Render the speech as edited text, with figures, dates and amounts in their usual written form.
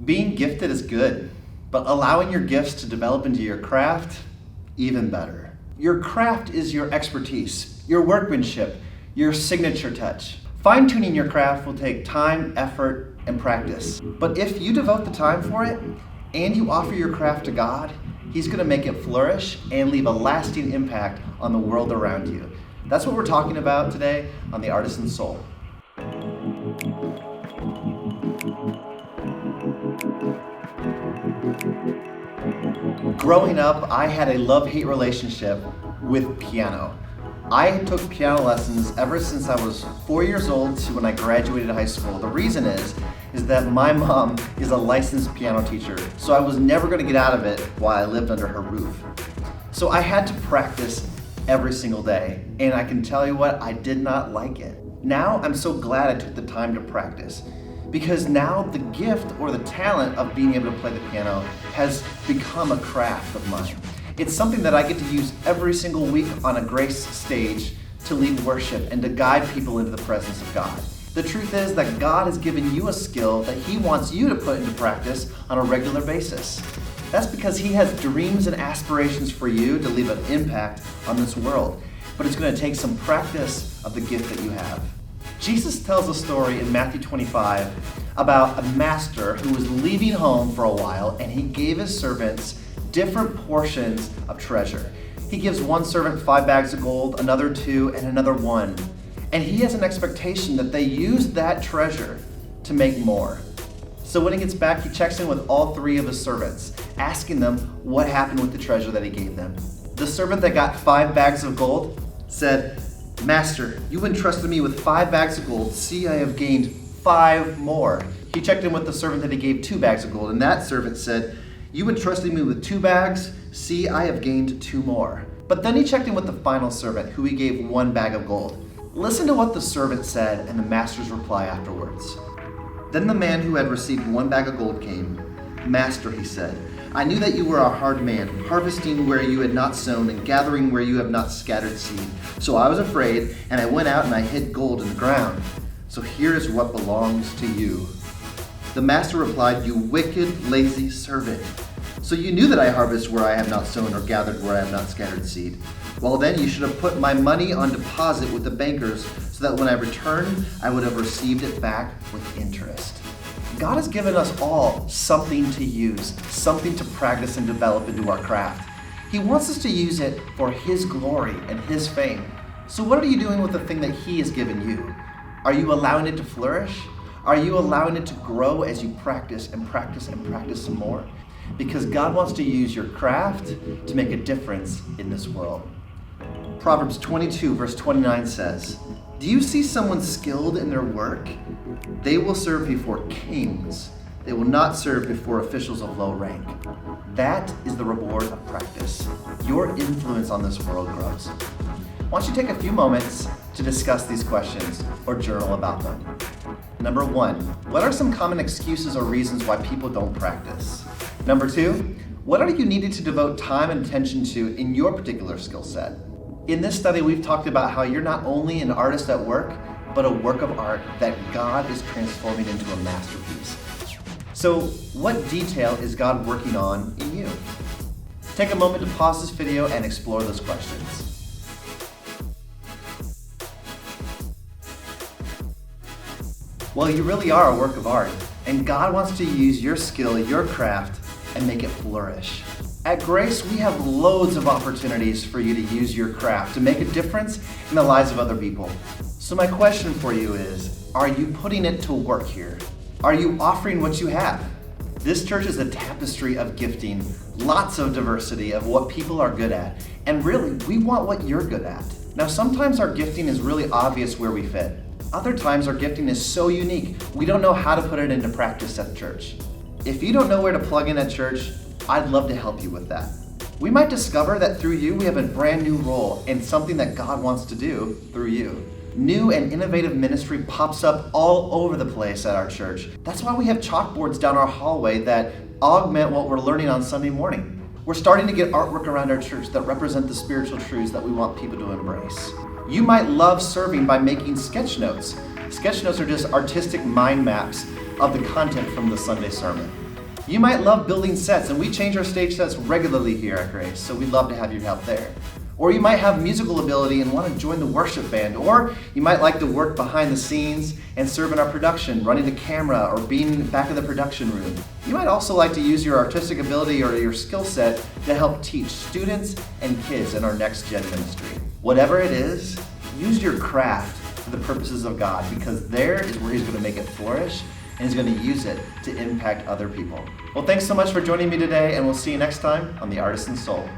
Being gifted is good, but allowing your gifts to develop into your craft, even better. Your craft is your expertise, your workmanship, your signature touch. Fine-tuning your craft will take time, effort, and practice. But if you devote the time for it, and you offer your craft to God, He's gonna make it flourish and leave a lasting impact on the world around you. That's what we're talking about today on the Artisan Soul. Growing up, I had a love-hate relationship with piano. I took piano lessons ever since I was 4 years old to when I graduated high school. The reason is that my mom is a licensed piano teacher, so I was never going to get out of it while I lived under her roof. So I had to practice every single day, and I can tell you what, I did not like it. Now I'm so glad I took the time to practice, because now the gift or the talent of being able to play the piano has become a craft of mine. It's something that I get to use every single week on a grace stage to lead worship and to guide people into the presence of God. The truth is that God has given you a skill that He wants you to put into practice on a regular basis. That's because He has dreams and aspirations for you to leave an impact on this world. But it's going to take some practice of the gift that you have. Jesus tells a story in Matthew 25 about a master who was leaving home for a while, and he gave his servants different portions of treasure. He gives one servant 5 bags of gold, another 2, and another 1. And he has an expectation that they use that treasure to make more. So when he gets back, he checks in with all 3 of his servants, asking them what happened with the treasure that he gave them. The servant that got 5 bags of gold said, "Master, you entrusted me with 5 bags of gold. See, I have gained 5 more." He checked in with the servant that he gave 2 bags of gold, and that servant said, "You entrusted me with 2 bags. See, I have gained 2 more." But then he checked in with the final servant, who he gave 1 bag of gold. Listen to what the servant said and the master's reply afterwards. Then the man who had received 1 bag of gold came. "Master," he said, "I knew that you were a hard man, harvesting where you had not sown and gathering where you have not scattered seed. So I was afraid, and I went out and I hid gold in the ground. So here is what belongs to you." The master replied, "You wicked, lazy servant. So you knew that I harvest where I have not sown or gathered where I have not scattered seed. Well then, you should have put my money on deposit with the bankers, so that when I returned, I would have received it back with interest." God has given us all something to use, something to practice and develop into our craft. He wants us to use it for His glory and His fame. So what are you doing with the thing that He has given you? Are you allowing it to flourish? Are you allowing it to grow as you practice and practice and practice some more? Because God wants to use your craft to make a difference in this world. Proverbs 22 verse 29 says, "Do you see someone skilled in their work? They will serve before kings. They will not serve before officials of low rank." That is the reward of practice. Your influence on this world grows. Why don't you take a few moments to discuss these questions or journal about them? Number 1, what are some common excuses or reasons why people don't practice? Number 2, what are you needing to devote time and attention to in your particular skill set? In this study, we've talked about how you're not only an artist at work, but a work of art that God is transforming into a masterpiece. So, what detail is God working on in you? Take a moment to pause this video and explore those questions. Well, you really are a work of art, and God wants to use your skill, your craft, and make it flourish. At Grace, we have loads of opportunities for you to use your craft to make a difference in the lives of other people. So my question for you is, are you putting it to work here? Are you offering what you have? This church is a tapestry of gifting, lots of diversity of what people are good at, and really, we want what you're good at. Now, sometimes our gifting is really obvious where we fit. Other times our gifting is so unique, we don't know how to put it into practice at church. If you don't know where to plug in at church, I'd love to help you with that. We might discover that through you, we have a brand new role and something that God wants to do through you. New and innovative ministry pops up all over the place at our church. That's why we have chalkboards down our hallway that augment what we're learning on Sunday morning. We're starting to get artwork around our church that represent the spiritual truths that we want people to embrace. You might love serving by making sketch notes. Sketch notes are just artistic mind maps of the content from the Sunday sermon. You might love building sets, and we change our stage sets regularly here at Grace, so we'd love to have your help there. Or you might have musical ability and want to join the worship band. Or you might like to work behind the scenes and serve in our production, running the camera or being back in the production room. You might also like to use your artistic ability or your skill set to help teach students and kids in our Next Gen ministry. Whatever it is, use your craft for the purposes of God, because there is where He's going to make it flourish and He's going to use it to impact other people. Well, thanks so much for joining me today, and we'll see you next time on the Artisan Soul.